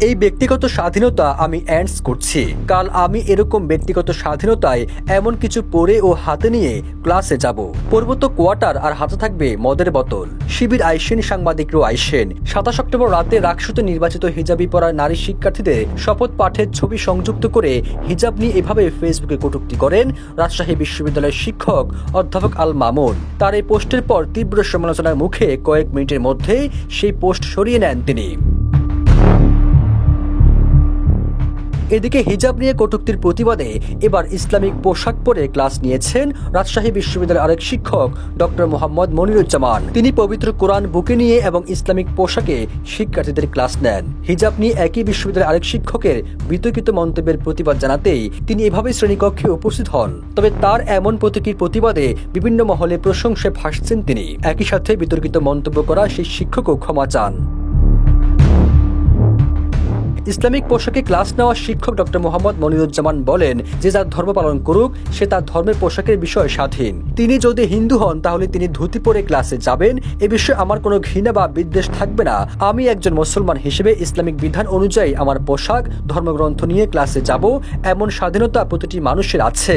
এই ব্যক্তিগত স্বাধীনতা আমি এন্ডস করছি। কাল আমি এরকম ব্যক্তিগত স্বাধীনতায় এমন কিছু পরে ও হাতে নিয়ে ক্লাসে যাব। পর্বত কোয়ার্টার আর হাতে থাকবে মদের বোতল। শিবির আইসেন, সাংবাদিকরাও আইসেন। 27 অক্টোবর রাতে রাকসুতে নির্বাচিত হিজাবি পরা নারী শিক্ষার্থীদের শপথ পাঠের ছবি সংযুক্ত করে হিজাব নিয়ে এভাবে ফেসবুকে কটূক্তি করেন রাজশাহী বিশ্ববিদ্যালয়ের শিক্ষক অধ্যাপক আল মামুন। তার এই পোস্টের পর তীব্র সমালোচনার মুখে কয়েক মিনিটের মধ্যেই সেই পোস্ট সরিয়ে নেন তিনি। এদিকে হিজাব নিয়ে কটূক্তির প্রতিবাদে এবার ইসলামিক পোশাক পরে ক্লাস নিয়েছেন রাজশাহী বিশ্ববিদ্যালয়ের আরেক শিক্ষক ডক্টর মোহাম্মদ মনিরুজ্জামান। তিনি পবিত্র কোরআন বুকে নিয়ে এবং ইসলামিক পোশাকে শিক্ষার্থীদের ক্লাস নেন। হিজাব নিয়ে একই বিশ্ববিদ্যালয়ের আরেক শিক্ষকের বিতর্কিত মন্তব্যের প্রতিবাদ জানাতেই তিনি এভাবে শ্রেণীকক্ষে উপস্থিত হন। তবে তার এমন প্রতীকীর প্রতিবাদে বিভিন্ন মহলে প্রশংসায় ভাসছেন তিনি। একই সাথে বিতর্কিত মন্তব্য করা সেই শিক্ষকও ক্ষমা চান। ইসলামিক পোশাকে ক্লাস নেওয়া শিক্ষক ডক্টর মোহাম্মদ মনিরুজ্জামান বলেন যে যার ধর্ম পালন করুক, সে তার ধর্মের পোশাকের বিষয়ে স্বাধীন। তিনি যদি হিন্দু হন তাহলে তিনি ধুতি পরে ক্লাসে যাবেন, এ বিষয়ে আমার কোনো ঘৃণা বা বিদ্বেষ থাকবে না। আমি একজন মুসলমান হিসেবে ইসলামিক বিধান অনুযায়ী আমার পোশাক, ধর্মগ্রন্থ নিয়ে ক্লাসে যাব, এমন স্বাধীনতা প্রতিটি মানুষের আছে।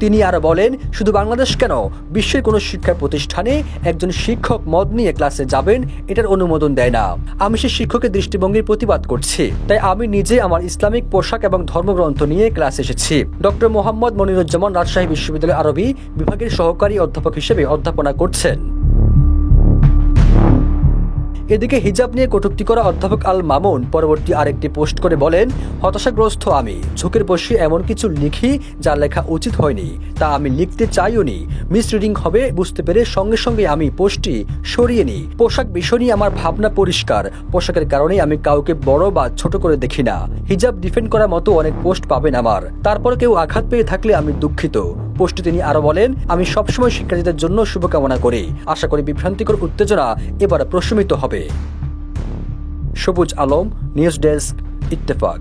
তিনি আরো বলেন, শুধু বাংলাদেশ কেন, বিশ্বের কোনো শিক্ষা প্রতিষ্ঠানে একজন শিক্ষক মদ নিয়ে ক্লাসে যাবেন এটার অনুমোদন দেয় না। আমি সেই শিক্ষকের দৃষ্টিভঙ্গির প্রতিবাদ করছি, তাই আমি নিজে আমার ইসলামিক পোশাক এবং ধর্মগ্রন্থ নিয়ে ক্লাসে এসেছি। ডক্টর মোহাম্মদ মনিরুজ্জামান রাজশাহী বিশ্ববিদ্যালয়ের আরবি বিভাগের সহকারী অধ্যাপক হিসেবে অধ্যাপনা করছেন। এদিকে হিজাব নিয়ে কটূক্তি করা অধ্যাপক আল মামুন পরবর্তী আরেকটি পোস্ট করে বলেন, হতাশাগ্রস্ত আমি, ঝোঁকের বসে এমন কিছু লিখি যা লেখা উচিত হয়নি, তা আমি লিখতে চাইও নি। মিসরিডিং হবে বুঝতে পেরে সঙ্গে সঙ্গে আমি পোস্টটি সরিয়ে নিই। পোশাক বিষয় নিয়ে আমার ভাবনা পরিষ্কার। পোশাকের কারণে আমি কাউকে বড় বা ছোট করে দেখি না। হিজাব ডিফেন্ড করার মতো অনেক পোস্ট পাবেন আমার, তারপর কেউ আঘাত পেয়ে থাকলে আমি দুঃখিত। পোস্টে তিনি আরো বলেন, আমি সবসময় শিক্ষার্থীদের জন্য শুভকামনা করি। আশা করি বিভ্রান্তিকর উত্তেজনা এবার প্রশমিত হবে। সবুজ আলম, নিউজ ডেস্ক, ইত্তেফাক।